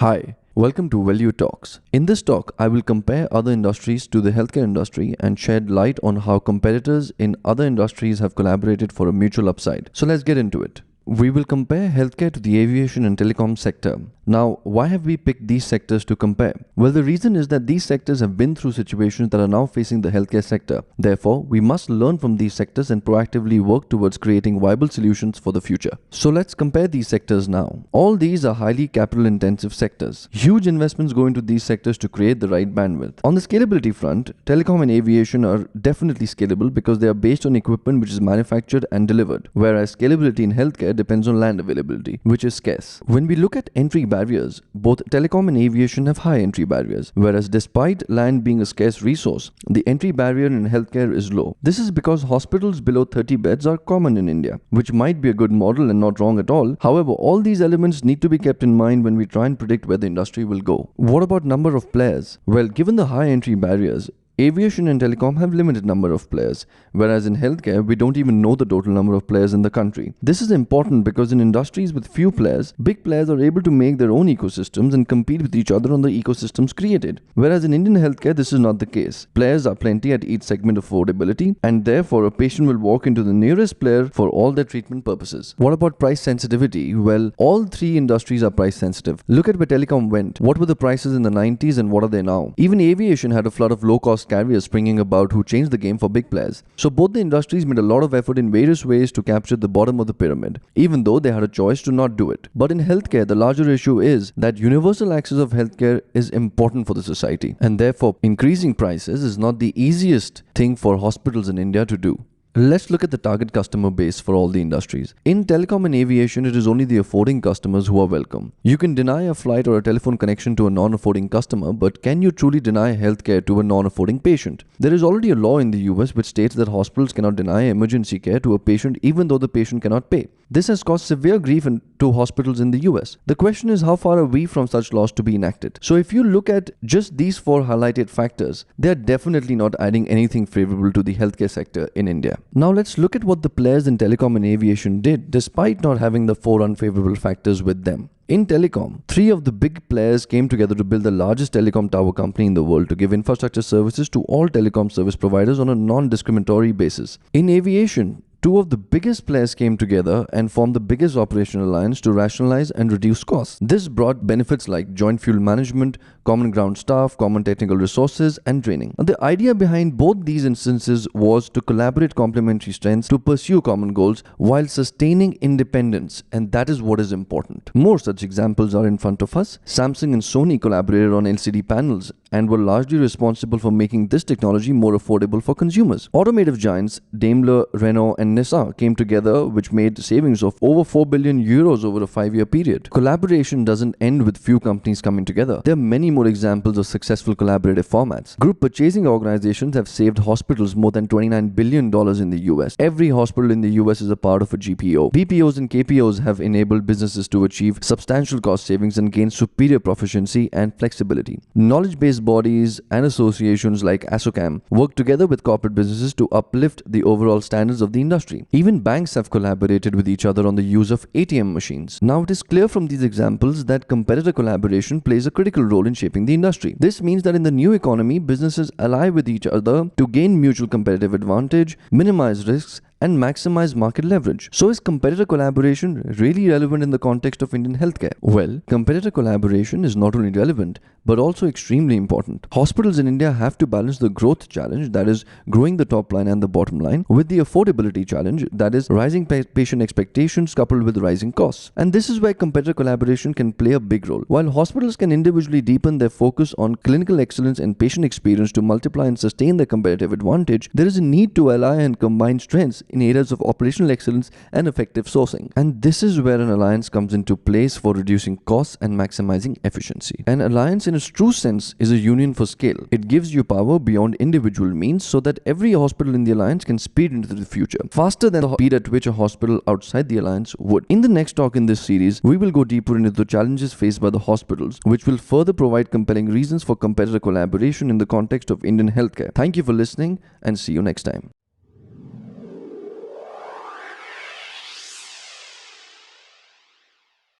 Hi, welcome to Welue Talks. In this talk, I will compare other industries to the healthcare industry and shed light on how competitors in other industries have collaborated for a mutual upside. So let's get into it. We will compare healthcare to the aviation and telecom sector. Now, why have we picked these sectors to compare? Well, the reason is that these sectors have been through situations that are now facing the healthcare sector. Therefore, we must learn from these sectors and proactively work towards creating viable solutions for the future. So let's compare these sectors now. All these are highly capital-intensive sectors. Huge investments go into these sectors to create the right bandwidth. On the scalability front, telecom and aviation are definitely scalable because they are based on equipment which is manufactured and delivered, whereas scalability in healthcare depends on land availability, which is scarce. When we look at entry barriers, both telecom and aviation have high entry barriers, whereas despite land being a scarce resource, the entry barrier in healthcare is low. This is because hospitals below 30 beds are common in India, which might be a good model and not wrong at all. However, all these elements need to be kept in mind when we try and predict where the industry will go. What about number of players? Well, given the high entry barriers, aviation and telecom have limited number of players, whereas in healthcare, we don't even know the total number of players in the country. This is important because in industries with few players, big players are able to make their own ecosystems and compete with each other on the ecosystems created. Whereas in Indian healthcare, this is not the case. Players are plenty at each segment of affordability, and therefore a patient will walk into the nearest player for all their treatment purposes. What about price sensitivity? Well, all three industries are price sensitive. Look at where telecom went. What were the prices in the 90s and what are they now? Even aviation had a flood of low-cost carriers springing about who changed the game for big players. So both the industries made a lot of effort in various ways to capture the bottom of the pyramid, even though they had a choice to not do it. But in healthcare, the larger issue is that universal access of healthcare is important for the society, and therefore increasing prices is not the easiest thing for hospitals in India to do. Let's look at the target customer base for all the industries. In telecom and aviation, it is only the affording customers who are welcome. You can deny a flight or a telephone connection to a non-affording customer, but can you truly deny healthcare to a non-affording patient? There is already a law in the US which states that hospitals cannot deny emergency care to a patient even though the patient cannot pay. This has caused severe grief to hospitals in the US. The question is, how far are we from such laws to be enacted? So if you look at just these four highlighted factors, they are definitely not adding anything favorable to the healthcare sector in India. Now let's look at what the players in telecom and aviation did despite not having the four unfavorable factors with them. In telecom, three of the big players came together to build the largest telecom tower company in the world to give infrastructure services to all telecom service providers on a non-discriminatory basis. In aviation, two of the biggest players came together and formed the biggest operational alliance to rationalize and reduce costs. This brought benefits like joint fuel management, common ground staff, common technical resources, and training. And the idea behind both these instances was to collaborate complementary strengths to pursue common goals while sustaining independence, and that is what is important. More such examples are in front of us. Samsung and Sony collaborated on LCD panels and were largely responsible for making this technology more affordable for consumers. Automotive giants Daimler, Renault, and Nissan came together, which made savings of over 4 billion euros over a 5-year period. Collaboration doesn't end with few companies coming together. There are many more examples of successful collaborative formats. Group purchasing organizations have saved hospitals more than $29 billion in the US. Every hospital in the US is a part of a GPO. BPOs and KPOs have enabled businesses to achieve substantial cost savings and gain superior proficiency and flexibility. Knowledge-based bodies and associations like ASSOCHAM work together with corporate businesses to uplift the overall standards of the industry. Even banks have collaborated with each other on the use of ATM machines. Now it is clear from these examples that competitor collaboration plays a critical role in shaping the industry. This means that in the new economy, businesses ally with each other to gain mutual competitive advantage, minimize risks, and maximize market leverage. So is competitor collaboration really relevant in the context of Indian healthcare? Well, competitor collaboration is not only relevant, but also extremely important. Hospitals in India have to balance the growth challenge, that is growing the top line and the bottom line, with the affordability challenge, that is rising patient expectations coupled with rising costs. And this is where competitor collaboration can play a big role. While hospitals can individually deepen their focus on clinical excellence and patient experience to multiply and sustain their competitive advantage, there is a need to ally and combine strengths in areas of operational excellence and effective sourcing. And this is where an alliance comes into place for reducing costs and maximizing efficiency. An alliance in its true sense is a union for scale. It gives you power beyond individual means so that every hospital in the alliance can speed into the future, faster than the speed at which a hospital outside the alliance would. In the next talk in this series, we will go deeper into the challenges faced by the hospitals, which will further provide compelling reasons for competitor collaboration in the context of Indian healthcare. Thank you for listening and see you next time.